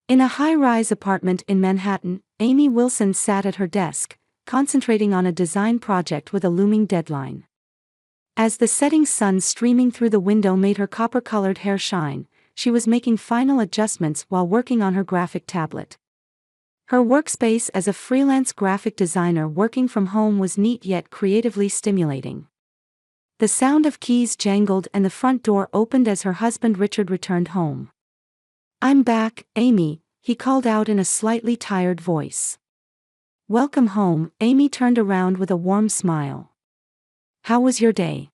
In a high-rise apartment in Manhattan, Amy Wilson sat at her desk, concentrating on a design project with a looming deadline. As the setting sun streaming through the window made her copper-colored hair shine, she was making final adjustments while working on her graphic tablet. Her workspace as a freelance graphic designer working from home was neat yet creatively stimulating. The sound of keys jangled and the front door opened as her husband Richard returned home. "I'm back, Amy," he called out in a slightly tired voice. "Welcome home," Amy turned around with a warm smile. "How was your day?"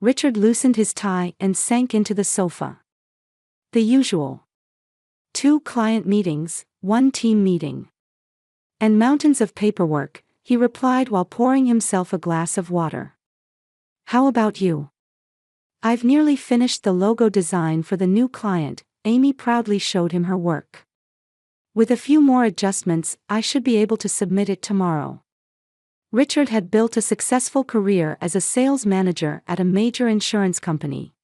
Richard loosened his tie and sank into the sofa. "The usual. 2 client meetings, 1 team meeting. And mountains of paperwork," he replied while pouring himself a glass of water. "How about you?" "I've nearly finished the logo design for the new client," Amy proudly showed him her work. "With a few more adjustments, I should be able to submit it tomorrow." Richard had built a successful career as a sales manager at a major insurance company.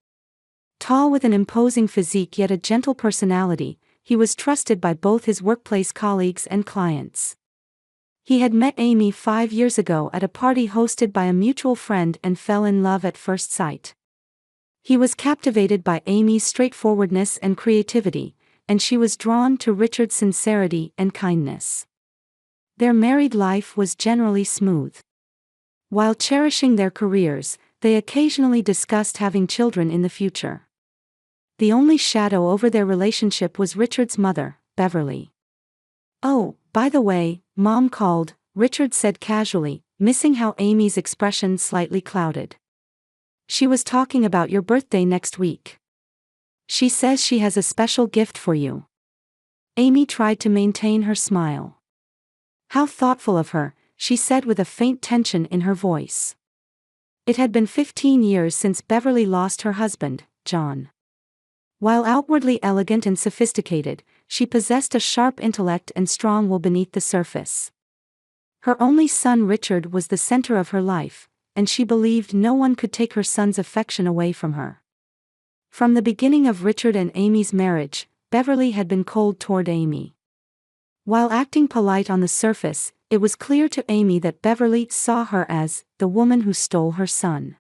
Tall with an imposing physique yet a gentle personality, he was trusted by both his workplace colleagues and clients. He had met Amy 5 years ago at a party hosted by a mutual friend and fell in love at first sight. He was captivated by Amy's straightforwardness and creativity, and she was drawn to Richard's sincerity and kindness. Their married life was generally smooth. While cherishing their careers, they occasionally discussed having children in the future. The only shadow over their relationship was Richard's mother, Beverly. "Oh, by the way, Mom called," Richard said casually, missing how Amy's expression slightly clouded. "She was talking about your birthday next week. She says she has a special gift for you." Amy tried to maintain her smile. "How thoughtful of her," she said with a faint tension in her voice. It had been 15 years since Beverly lost her husband, John. While outwardly elegant and sophisticated, she possessed a sharp intellect and strong will beneath the surface. Her only son Richard was the center of her life, and she believed no one could take her son's affection away from her. From the beginning of Richard and Amy's marriage, Beverly had been cold toward Amy. While acting polite on the surface, it was clear to Amy that Beverly saw her as the woman who stole her son.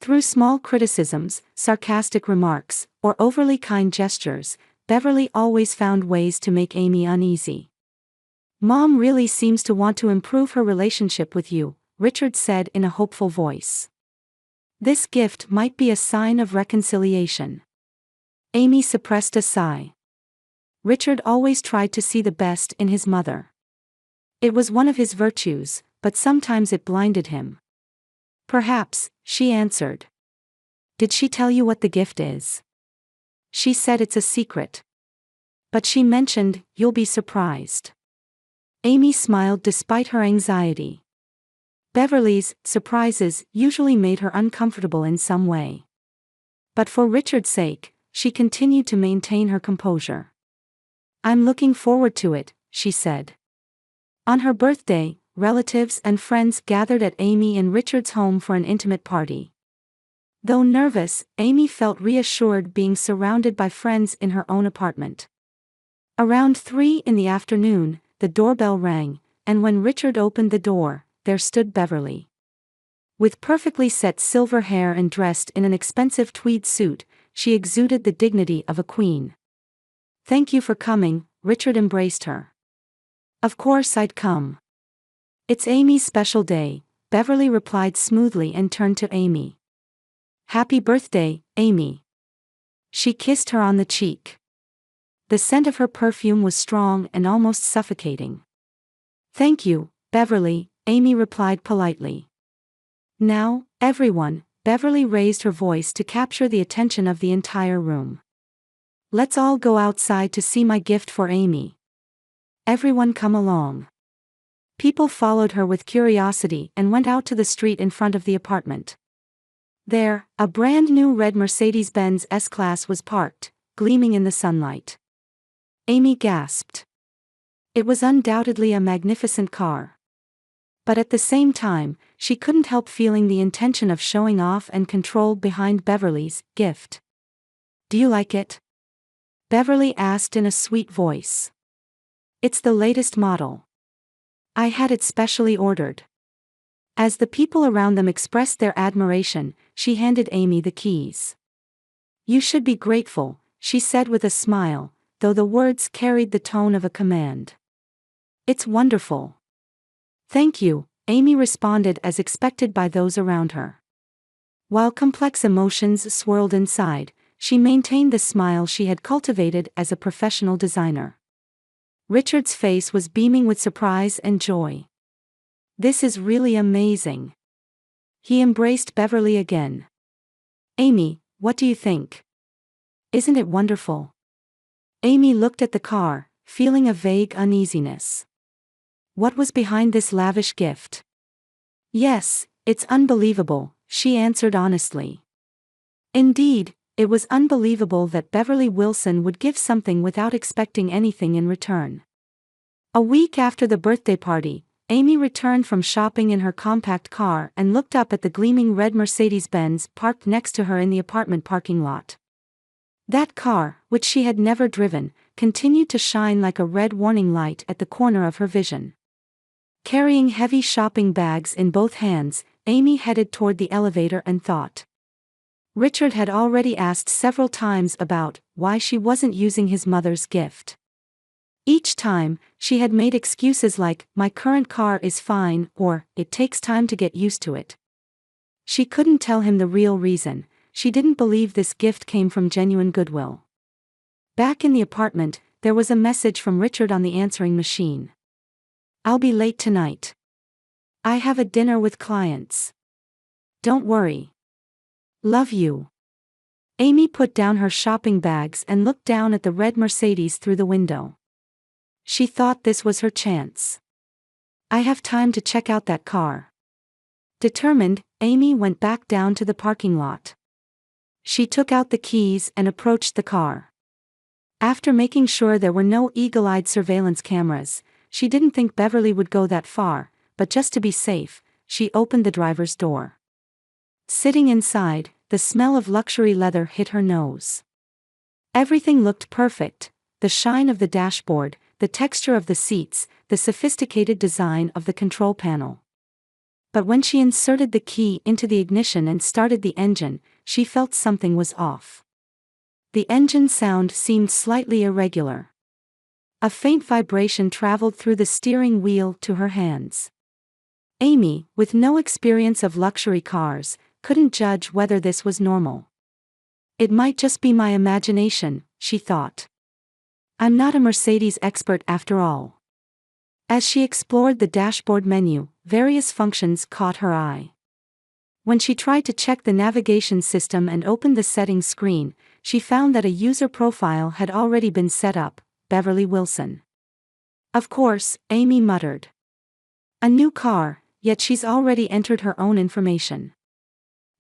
Through small criticisms, sarcastic remarks, or overly kind gestures, Beverly always found ways to make Amy uneasy. "Mom really seems to want to improve her relationship with you," Richard said in a hopeful voice. "This gift might be a sign of reconciliation." Amy suppressed a sigh. Richard always tried to see the best in his mother. It was one of his virtues, but sometimes it blinded him. "Perhaps," she answered. "Did she tell you what the gift is?" "She said it's a secret. But she mentioned, you'll be surprised." Amy smiled despite her anxiety. Beverly's surprises usually made her uncomfortable in some way. But for Richard's sake, she continued to maintain her composure. "I'm looking forward to it," she said. On her birthday, relatives and friends gathered at Amy and Richard's home for an intimate party. Though nervous, Amy felt reassured being surrounded by friends in her own apartment. Around 3 in the afternoon, the doorbell rang, and when Richard opened the door, there stood Beverly. With perfectly set silver hair and dressed in an expensive tweed suit, she exuded the dignity of a queen. "Thank you for coming," Richard embraced her. "Of course I'd come. It's Amy's special day," Beverly replied smoothly and turned to Amy. "Happy birthday, Amy." She kissed her on the cheek. The scent of her perfume was strong and almost suffocating. "Thank you, Beverly," Amy replied politely. "Now, everyone," Beverly raised her voice to capture the attention of the entire room. "Let's all go outside to see my gift for Amy. Everyone come along." People followed her with curiosity and went out to the street in front of the apartment. There, a brand new red Mercedes-Benz S-Class was parked, gleaming in the sunlight. Amy gasped. It was undoubtedly a magnificent car. But at the same time, she couldn't help feeling the intention of showing off and control behind Beverly's gift. "Do you like it?" Beverly asked in a sweet voice. It's the latest model. I had it specially ordered. As the people around them expressed their admiration, she handed Amy the keys. You should be grateful, she said with a smile, though the words carried the tone of a command. It's wonderful. Thank you, Amy responded as expected by those around her. While complex emotions swirled inside, she maintained the smile she had cultivated as a professional designer. Richard's face was beaming with surprise and joy. This is really amazing. He embraced Beverly again. Amy, what do you think? Isn't it wonderful? Amy looked at the car, feeling a vague uneasiness. What was behind this lavish gift? Yes, it's unbelievable, she answered honestly. Indeed, it was unbelievable that Beverly Wilson would give something without expecting anything in return. A week after the birthday party, Amy returned from shopping in her compact car and looked up at the gleaming red Mercedes-Benz parked next to her in the apartment parking lot. That car, which she had never driven, continued to shine like a red warning light at the corner of her vision. Carrying heavy shopping bags in both hands, Amy headed toward the elevator and thought. Richard had already asked several times about why she wasn't using his mother's gift. Each time, she had made excuses like, my current car is fine, or, it takes time to get used to it. She couldn't tell him the real reason. She didn't believe this gift came from genuine goodwill. Back in the apartment, there was a message from Richard on the answering machine. I'll be late tonight. I have a dinner with clients. Don't worry. Love you. Amy put down her shopping bags and looked down at the red Mercedes through the window. She thought this was her chance. I have time to check out that car. Determined, Amy went back down to the parking lot. She took out the keys and approached the car. After making sure there were no eagle-eyed surveillance cameras, she didn't think Beverly would go that far, but just to be safe, she opened the driver's door. Sitting inside, the smell of luxury leather hit her nose. Everything looked perfect, the shine of the dashboard, the texture of the seats, the sophisticated design of the control panel. But when she inserted the key into the ignition and started the engine, she felt something was off. The engine sound seemed slightly irregular. A faint vibration traveled through the steering wheel to her hands. Amy, with no experience of luxury cars, couldn't judge whether this was normal. It might just be my imagination, she thought. I'm not a Mercedes expert after all. As she explored the dashboard menu, various functions caught her eye. When she tried to check the navigation system and opened the settings screen, she found that a user profile had already been set up, Beverly Wilson. Of course, Amy muttered. A new car, yet she's already entered her own information.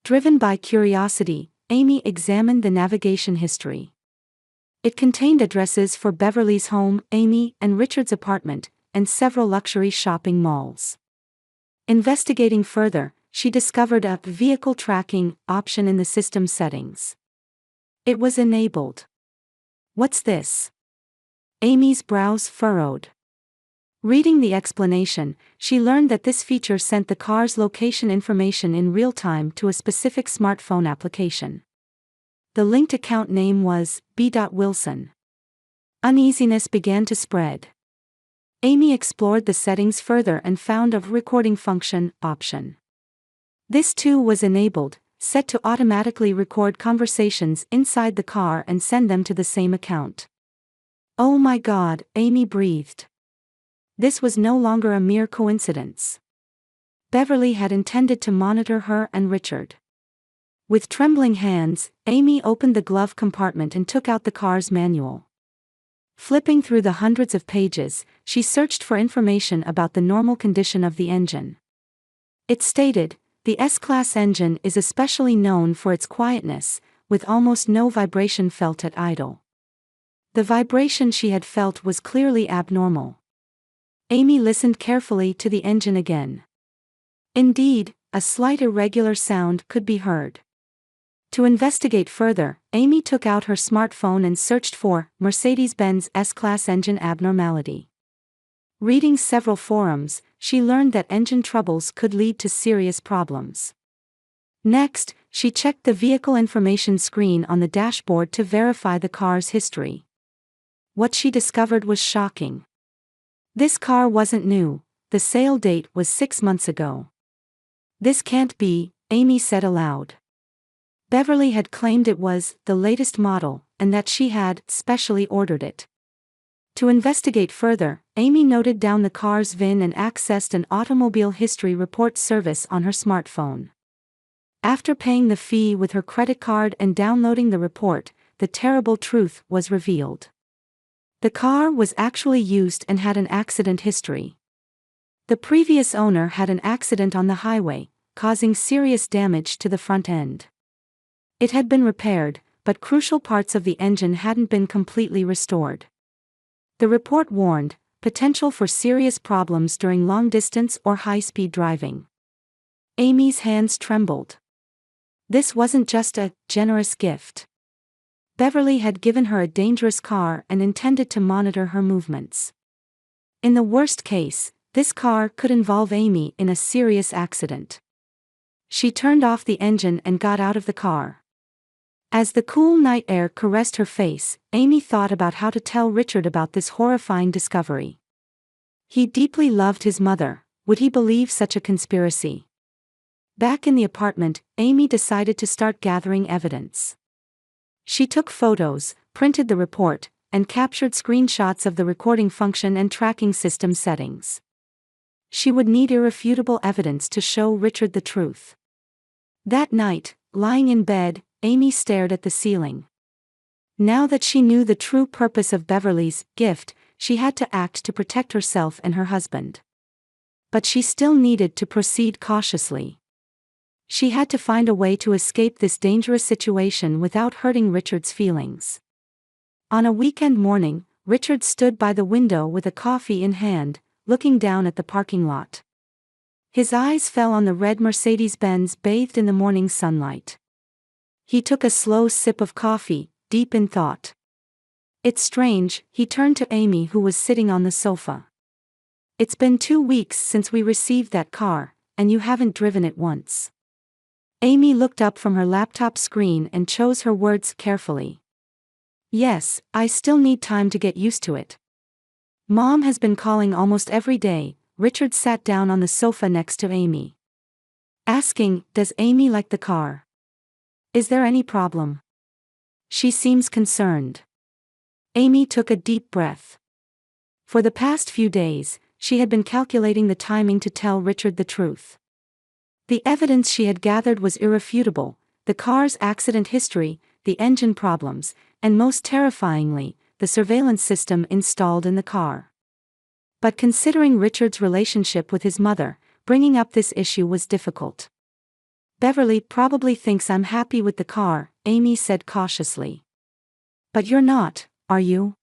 Driven by curiosity, Amy examined the navigation history. It contained addresses for Beverly's home, Amy and Richard's apartment, and several luxury shopping malls. Investigating further, she discovered a vehicle tracking option in the system settings. It was enabled. What's this? Amy's brows furrowed. Reading the explanation, she learned that this feature sent the car's location information in real time to a specific smartphone application. The linked account name was B. Wilson. Uneasiness began to spread. Amy explored the settings further and found a recording function option. This too was enabled, set to automatically record conversations inside the car and send them to the same account. Oh my God, Amy breathed. This was no longer a mere coincidence. Beverly had intended to monitor her and Richard. With trembling hands, Amy opened the glove compartment and took out the car's manual. Flipping through the hundreds of pages, she searched for information about the normal condition of the engine. It stated, the S-Class engine is especially known for its quietness, with almost no vibration felt at idle. The vibration she had felt was clearly abnormal. Amy listened carefully to the engine again. Indeed, a slight irregular sound could be heard. To investigate further, Amy took out her smartphone and searched for Mercedes-Benz S-Class engine abnormality. Reading several forums, she learned that engine troubles could lead to serious problems. Next, she checked the vehicle information screen on the dashboard to verify the car's history. What she discovered was shocking. This car wasn't new, the sale date was 6 months ago. "This can't be," Amy said aloud. Beverly had claimed it was the latest model, and that she had specially ordered it. To investigate further, Amy noted down the car's VIN and accessed an automobile history report service on her smartphone. After paying the fee with her credit card and downloading the report, the terrible truth was revealed. The car was actually used and had an accident history. The previous owner had an accident on the highway, causing serious damage to the front end. It had been repaired, but crucial parts of the engine hadn't been completely restored. The report warned, potential for serious problems during long-distance or high-speed driving. Amy's hands trembled. This wasn't just a generous gift. Beverly had given her a dangerous car and intended to monitor her movements. In the worst case, this car could involve Amy in a serious accident. She turned off the engine and got out of the car. As the cool night air caressed her face, Amy thought about how to tell Richard about this horrifying discovery. He deeply loved his mother. Would he believe such a conspiracy? Back in the apartment, Amy decided to start gathering evidence. She took photos, printed the report, and captured screenshots of the recording function and tracking system settings. She would need irrefutable evidence to show Richard the truth. That night, lying in bed, Amy stared at the ceiling. Now that she knew the true purpose of Beverly's gift, she had to act to protect herself and her husband. But she still needed to proceed cautiously. She had to find a way to escape this dangerous situation without hurting Richard's feelings. On a weekend morning, Richard stood by the window with a coffee in hand, looking down at the parking lot. His eyes fell on the red Mercedes-Benz bathed in the morning sunlight. He took a slow sip of coffee, deep in thought. "It's strange," he turned to Amy, who was sitting on the sofa. "It's been 2 weeks since we received that car, and you haven't driven it once." Amy looked up from her laptop screen and chose her words carefully. "Yes, I still need time to get used to it. Mom has been calling almost every day." Richard sat down on the sofa next to Amy. Asking, "Does Amy like the car? Is there any problem? She seems concerned." Amy took a deep breath. For the past few days, she had been calculating the timing to tell Richard the truth. The evidence she had gathered was irrefutable: the car's accident history, the engine problems, and most terrifyingly, the surveillance system installed in the car. But considering Richard's relationship with his mother, bringing up this issue was difficult. "Beverly probably thinks I'm happy with the car," Amy said cautiously. "But you're not, are you?"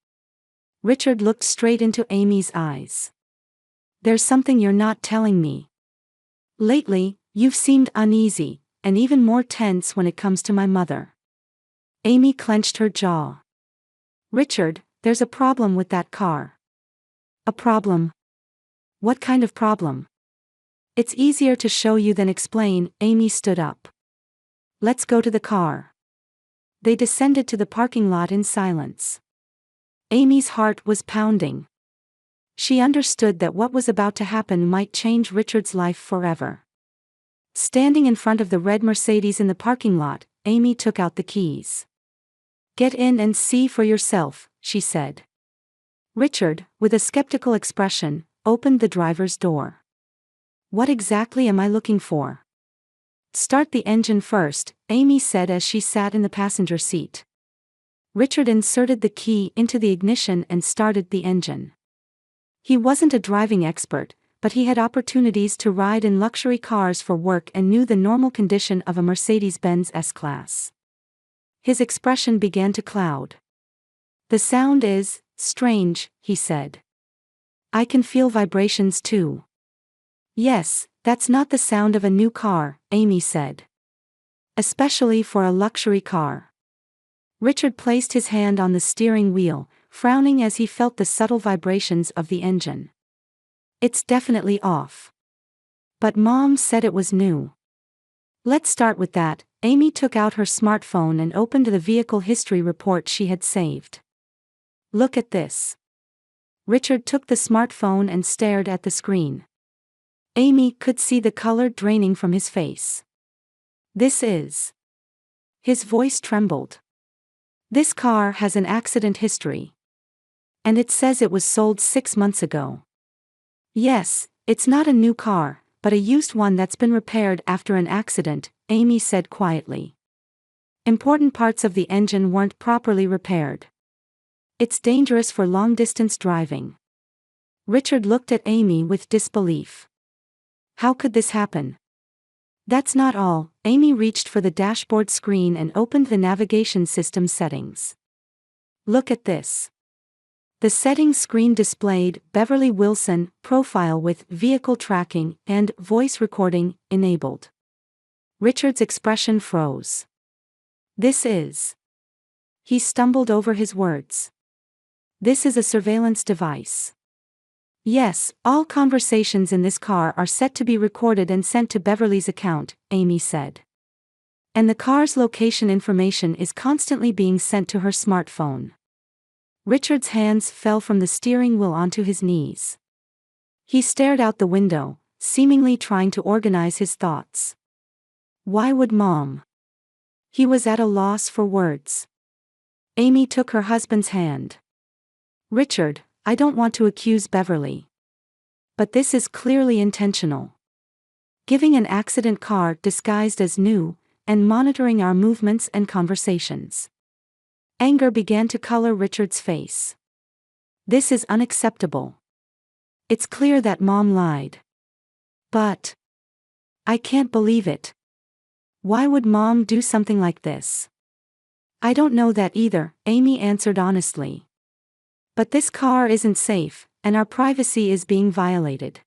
Richard looked straight into Amy's eyes. "There's something you're not telling me. Lately, you've seemed uneasy, and even more tense when it comes to my mother." Amy clenched her jaw. "Richard, there's a problem with that car." "A problem? What kind of problem?" "It's easier to show you than explain." Amy stood up. "Let's go to the car." They descended to the parking lot in silence. Amy's heart was pounding. She understood that what was about to happen might change Richard's life forever. Standing in front of the red Mercedes in the parking lot, Amy took out the keys. "Get in and see for yourself," she said. Richard, with a skeptical expression, opened the driver's door. "What exactly am I looking for?" "Start the engine first," Amy said as she sat in the passenger seat. Richard inserted the key into the ignition and started the engine. He wasn't a driving expert, but he had opportunities to ride in luxury cars for work and knew the normal condition of a Mercedes-Benz S-Class. His expression began to cloud. "The sound is strange," he said. "I can feel vibrations too." "Yes, that's not the sound of a new car," Amy said. especially for a luxury car. Richard placed his hand on the steering wheel, frowning as he felt the subtle vibrations of the engine. It's definitely off. But Mom said it was new. Let's start with that. Amy took out her smartphone and opened the vehicle history report she had saved. Look at this. Richard took the smartphone and stared at the screen. Amy could see the color draining from his face. This is. His voice trembled. This car has an accident history. And it says it was sold 6 months ago. Yes, it's not a new car, but a used one that's been repaired after an accident, Amy said quietly. Important parts of the engine weren't properly repaired. It's dangerous for long-distance driving. Richard looked at Amy with disbelief. How could this happen? That's not all. Amy reached for the dashboard screen and opened the navigation system settings. Look at this. The settings screen displayed Beverly Wilson profile with vehicle tracking and voice recording enabled. Richard's expression froze. This is. He stumbled over his words. This is a surveillance device. Yes, all conversations in this car are set to be recorded and sent to Beverly's account, Amy said. And the car's location information is constantly being sent to her smartphone. Richard's hands fell from the steering wheel onto his knees. He stared out the window, seemingly trying to organize his thoughts. Why would Mom? He was at a loss for words. Amy took her husband's hand. Richard, I don't want to accuse Beverly. But this is clearly intentional. Giving an accident car disguised as new, and monitoring our movements and conversations. Anger began to color Richard's face. This is unacceptable. It's clear that Mom lied. But I can't believe it. Why would Mom do something like this? I don't know that either, Amy answered honestly. But this car isn't safe, and our privacy is being violated.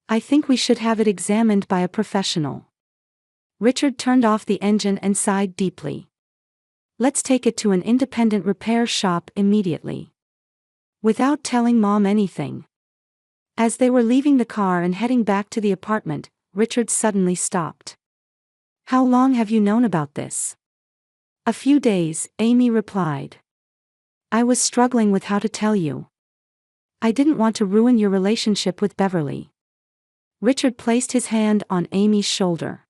I think we should have it examined by a professional. Richard turned off the engine and sighed deeply. Let's take it to an independent repair shop immediately. Without telling Mom anything. As they were leaving the car and heading back to the apartment, Richard suddenly stopped. How long have you known about this? A few days, Amy replied. I was struggling with how to tell you. I didn't want to ruin your relationship with Beverly. Richard placed his hand on Amy's shoulder.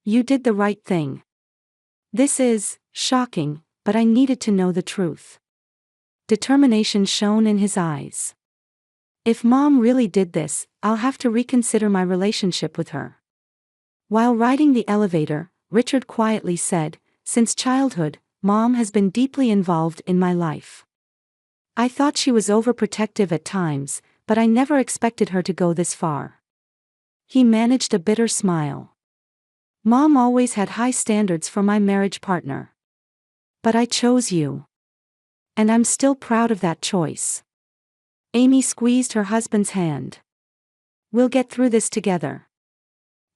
You did the right thing. This is shocking, but I needed to know the truth. Determination shone in his eyes. If Mom really did this, I'll have to reconsider my relationship with her. While riding the elevator, Richard quietly said, since childhood, Mom has been deeply involved in my life. I thought she was overprotective at times, but I never expected her to go this far. He managed a bitter smile. Mom always had high standards for my marriage partner. But I chose you. And I'm still proud of that choice. Amy squeezed her husband's hand. We'll get through this together.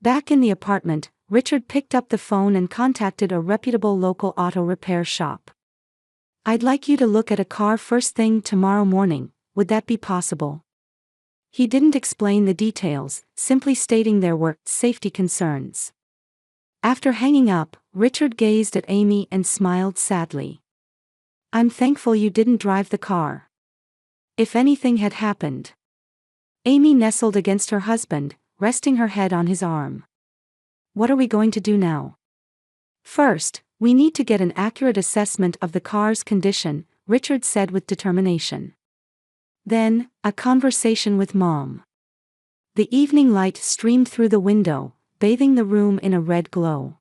Back in the apartment, Richard picked up the phone and contacted a reputable local auto repair shop. I'd like you to look at a car first thing tomorrow morning, would that be possible? He didn't explain the details, simply stating there were safety concerns. After hanging up, Richard gazed at Amy and smiled sadly. I'm thankful you didn't drive the car. If anything had happened. Amy nestled against her husband, resting her head on his arm. What are we going to do now? First, we need to get an accurate assessment of the car's condition, Richard said with determination. Then, a conversation with Mom. The evening light streamed through the window, bathing the room in a red glow.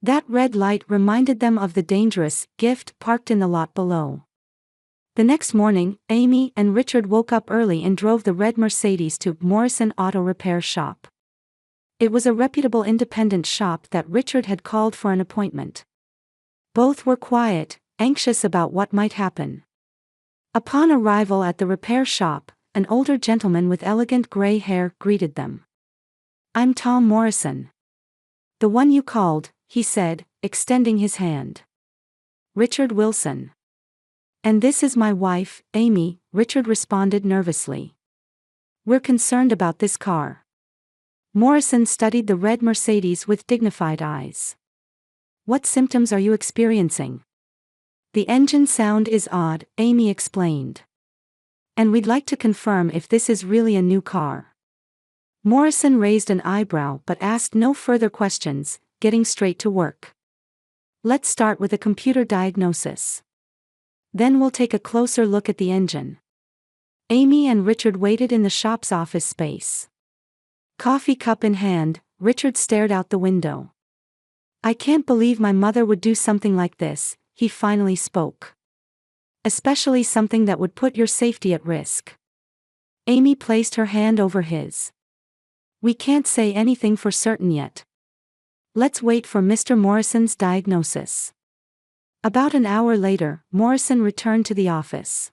That red light reminded them of the dangerous gift parked in the lot below. The next morning, Amy and Richard woke up early and drove the red Mercedes to Morrison Auto Repair Shop. It was a reputable independent shop that Richard had called for an appointment. Both were quiet, anxious about what might happen. Upon arrival at the repair shop, an older gentleman with elegant gray hair greeted them. I'm Tom Morrison. The one you called, he said, extending his hand. Richard Wilson. And this is my wife, Amy, Richard responded nervously. We're concerned about this car. Morrison studied the red Mercedes with dignified eyes. What symptoms are you experiencing? The engine sound is odd, Amy explained. And we'd like to confirm if this is really a new car. Morrison raised an eyebrow but asked no further questions, getting straight to work. Let's start with a computer diagnosis. Then we'll take a closer look at the engine. Amy and Richard waited in the shop's office space. Coffee cup in hand, Richard stared out the window. I can't believe my mother would do something like this, he finally spoke. Especially something that would put your safety at risk. Amy placed her hand over his. We can't say anything for certain yet. Let's wait for Mr. Morrison's diagnosis. About an hour later, Morrison returned to the office.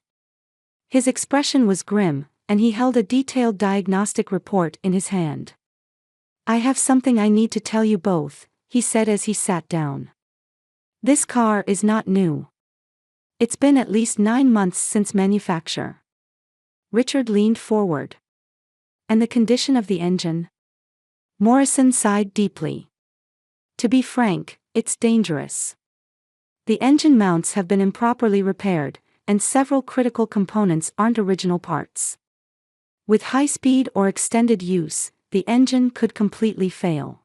His expression was grim, and he held a detailed diagnostic report in his hand. I have something I need to tell you both, he said as he sat down. This car is not new. It's been at least 9 months since manufacture. Richard leaned forward. And the condition of the engine? Morrison sighed deeply. To be frank, it's dangerous. The engine mounts have been improperly repaired, and several critical components aren't original parts. With high speed or extended use, the engine could completely fail.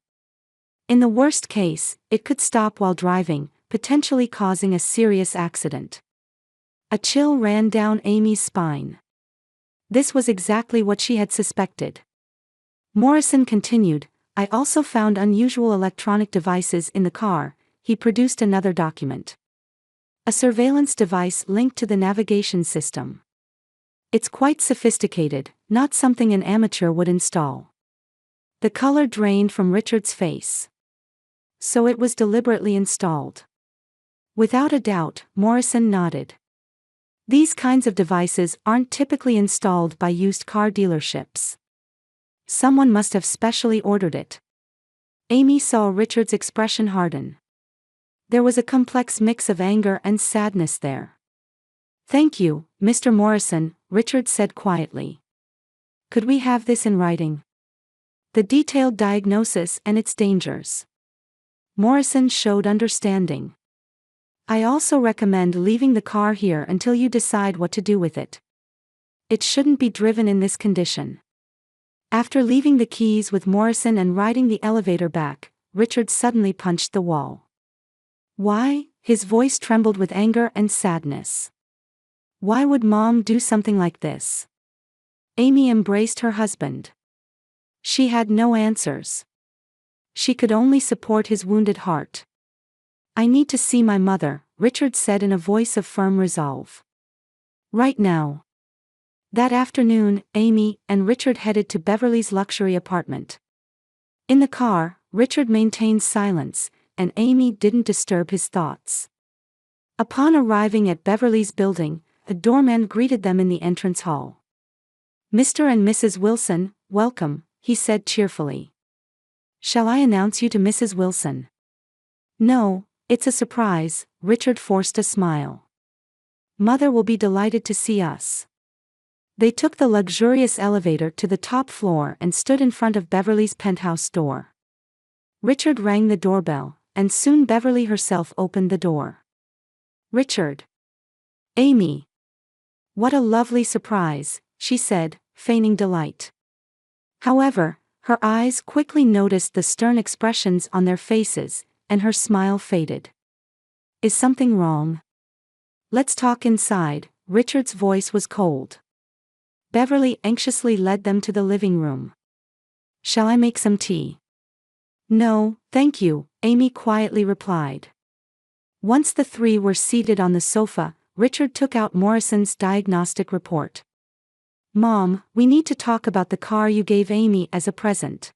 In the worst case, it could stop while driving, potentially causing a serious accident. A chill ran down Amy's spine. This was exactly what she had suspected. Morrison continued, I also found unusual electronic devices in the car. He produced another document. A surveillance device linked to the navigation system. It's quite sophisticated, not something an amateur would install. The color drained from Richard's face. So it was deliberately installed. Without a doubt, Morrison nodded. These kinds of devices aren't typically installed by used car dealerships. Someone must have specially ordered it. Amy saw Richard's expression harden. There was a complex mix of anger and sadness there. Thank you, Mr. Morrison, Richard said quietly. Could we have this in writing? The detailed diagnosis and its dangers. Morrison showed understanding. I also recommend leaving the car here until you decide what to do with it. It shouldn't be driven in this condition. After leaving the keys with Morrison and riding the elevator back, Richard suddenly punched the wall. Why? His voice trembled with anger and sadness. Why would Mom do something like this? Amy embraced her husband. She had no answers. She could only support his wounded heart. I need to see my mother, Richard said in a voice of firm resolve. Right now. That afternoon, Amy and Richard headed to Beverly's luxury apartment. In the car, Richard maintained silence, and Amy didn't disturb his thoughts. Upon arriving at Beverly's building, a doorman greeted them in the entrance hall. Mr. and Mrs. Wilson, welcome, he said cheerfully. Shall I announce you to Mrs. Wilson? No, it's a surprise, Richard forced a smile. Mother will be delighted to see us. They took the luxurious elevator to the top floor and stood in front of Beverly's penthouse door. Richard rang the doorbell, and soon Beverly herself opened the door. Richard. Amy. What a lovely surprise, she said, feigning delight. However, her eyes quickly noticed the stern expressions on their faces, and her smile faded. Is something wrong? Let's talk inside, Richard's voice was cold. Beverly anxiously led them to the living room. Shall I make some tea? No, thank you, Amy quietly replied. Once the three were seated on the sofa, Richard took out Morrison's diagnostic report. Mom, we need to talk about the car you gave Amy as a present.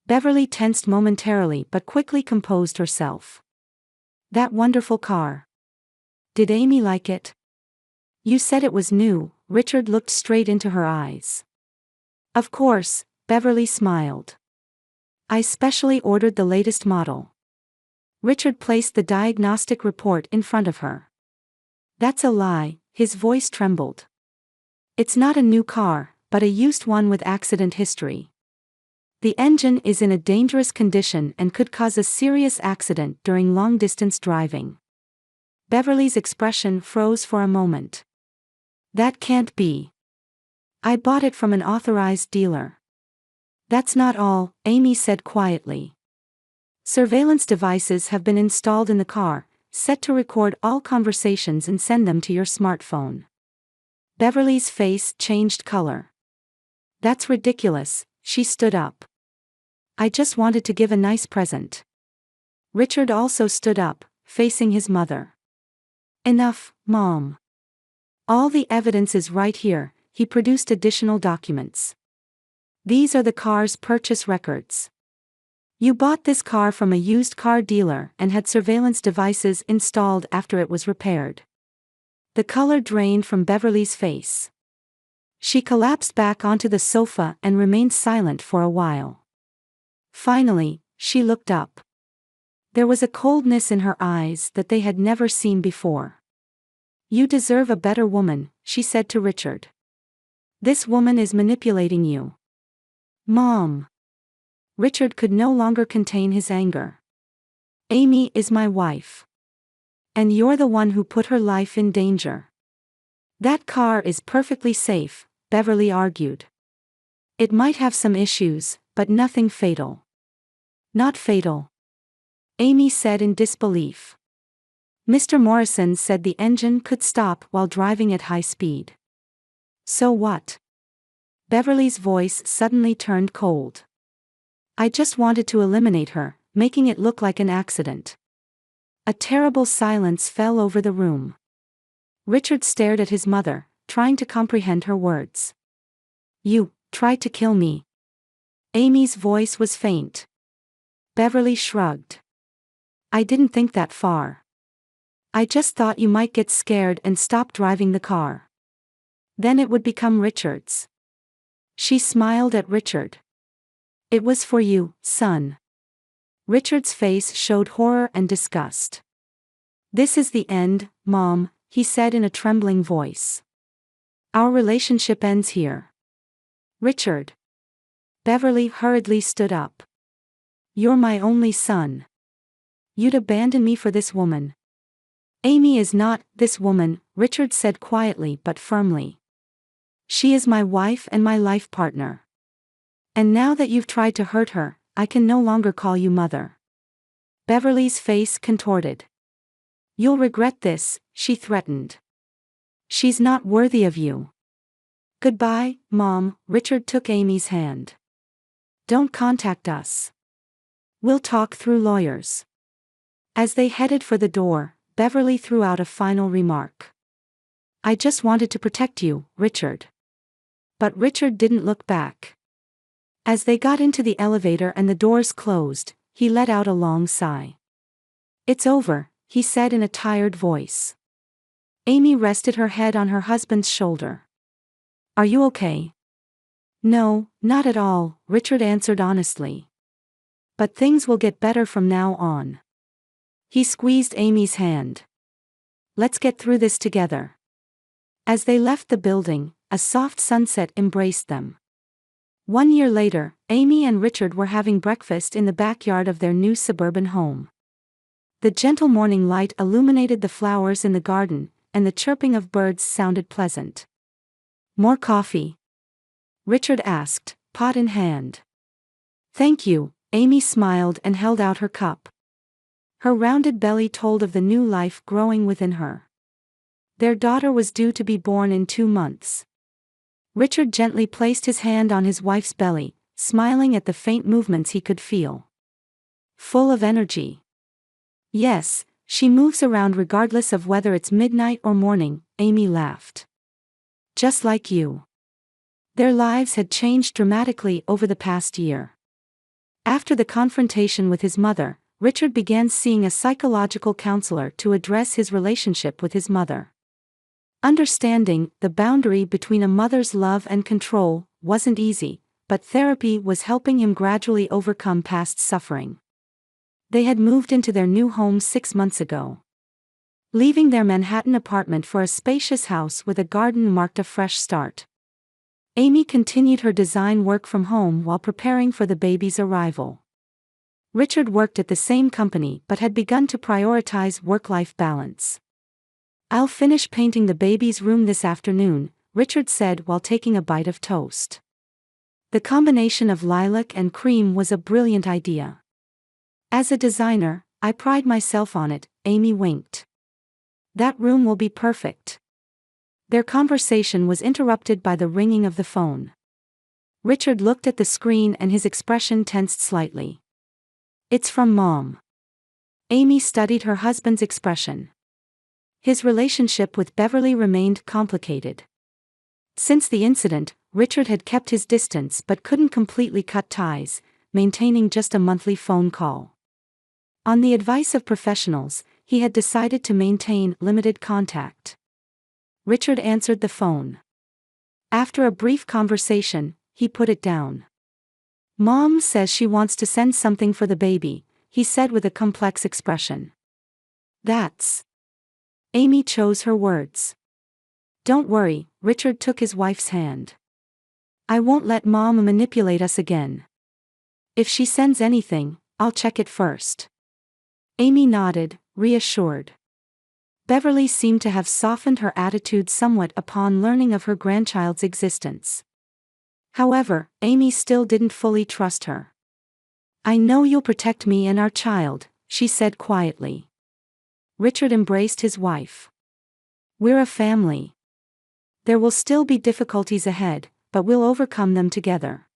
Beverly tensed momentarily but quickly composed herself. That wonderful car. Did Amy like it? You said it was new, Richard looked straight into her eyes. Of course, Beverly smiled. I specially ordered the latest model. Richard placed the diagnostic report in front of her. That's a lie, his voice trembled. It's not a new car, but a used one with accident history. The engine is in a dangerous condition and could cause a serious accident during long-distance driving. Beverly's expression froze for a moment. That can't be. I bought it from an authorized dealer. That's not all, Amy said quietly. Surveillance devices have been installed in the car, set to record all conversations and send them to your smartphone. Beverly's face changed color. That's ridiculous, she stood up. I just wanted to give a nice present. Richard also stood up, facing his mother. Enough, Mom. All the evidence is right here, he produced additional documents. These are the car's purchase records. You bought this car from a used car dealer and had surveillance devices installed after it was repaired. The color drained from Beverly's face. She collapsed back onto the sofa and remained silent for a while. Finally, she looked up. There was a coldness in her eyes that they had never seen before. You deserve a better woman, she said to Richard. This woman is manipulating you. Mom. Richard could no longer contain his anger. Amy is my wife. And you're the one who put her life in danger. That car is perfectly safe, Beverly argued. It might have some issues, but nothing fatal. Not fatal. Amy said in disbelief. Mr. Morrison said the engine could stop while driving at high speed. So what? Beverly's voice suddenly turned cold. I just wanted to eliminate her, making it look like an accident. A terrible silence fell over the room. Richard stared at his mother, trying to comprehend her words. You tried to kill me. Amy's voice was faint. Beverly shrugged. I didn't think that far. I just thought you might get scared and stop driving the car. Then it would become Richard's. She smiled at Richard. It was for you, son. Richard's face showed horror and disgust. This is the end, Mom, he said in a trembling voice. Our relationship ends here. Richard. Beverly hurriedly stood up. You're my only son. You'd abandon me for this woman. Amy is not this woman, Richard said quietly but firmly. She is my wife and my life partner. And now that you've tried to hurt her, I can no longer call you mother. Beverly's face contorted. You'll regret this, she threatened. She's not worthy of you. Goodbye, Mom, Richard took Amy's hand. Don't contact us. We'll talk through lawyers. As they headed for the door, Beverly threw out a final remark. I just wanted to protect you, Richard. But Richard didn't look back. As they got into the elevator and the doors closed, he let out a long sigh. It's over, he said in a tired voice. Amy rested her head on her husband's shoulder. Are you okay? No, not at all, Richard answered honestly. But things will get better from now on. He squeezed Amy's hand. Let's get through this together. As they left the building, a soft sunset embraced them. 1 year later, Amy and Richard were having breakfast in the backyard of their new suburban home. The gentle morning light illuminated the flowers in the garden, and the chirping of birds sounded pleasant. More coffee? Richard asked, pot in hand. Thank you, Amy smiled and held out her cup. Her rounded belly told of the new life growing within her. Their daughter was due to be born in 2 months. Richard gently placed his hand on his wife's belly, smiling at the faint movements he could feel. Full of energy. Yes, she moves around regardless of whether it's midnight or morning, Amy laughed. Just like you. Their lives had changed dramatically over the past year. After the confrontation with his mother, Richard began seeing a psychological counselor to address his relationship with his mother. Understanding the boundary between a mother's love and control wasn't easy, but therapy was helping him gradually overcome past suffering. They had moved into their new home 6 months ago. Leaving their Manhattan apartment for a spacious house with a garden marked a fresh start. Amy continued her design work from home while preparing for the baby's arrival. Richard worked at the same company but had begun to prioritize work-life balance. "I'll finish painting the baby's room this afternoon," Richard said while taking a bite of toast. The combination of lilac and cream was a brilliant idea. "As a designer, I pride myself on it," Amy winked. "That room will be perfect." Their conversation was interrupted by the ringing of the phone. Richard looked at the screen and his expression tensed slightly. "It's from Mom." Amy studied her husband's expression. His relationship with Beverly remained complicated. Since the incident, Richard had kept his distance but couldn't completely cut ties, maintaining just a monthly phone call. On the advice of professionals, he had decided to maintain limited contact. Richard answered the phone. After a brief conversation, he put it down. "Mom says she wants to send something for the baby," he said with a complex expression. "That's..." Amy chose her words. "Don't worry," Richard took his wife's hand. "I won't let Mom manipulate us again. If she sends anything, I'll check it first." Amy nodded, reassured. Beverly seemed to have softened her attitude somewhat upon learning of her grandchild's existence. However, Amy still didn't fully trust her. "I know you'll protect me and our child," she said quietly. Richard embraced his wife. "We're a family. There will still be difficulties ahead, but we'll overcome them together."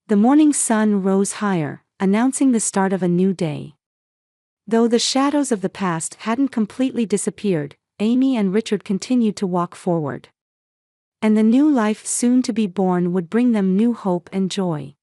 The morning sun rose higher, announcing the start of a new day. Though the shadows of the past hadn't completely disappeared, Amy and Richard continued to walk forward. And the new life soon to be born would bring them new hope and joy.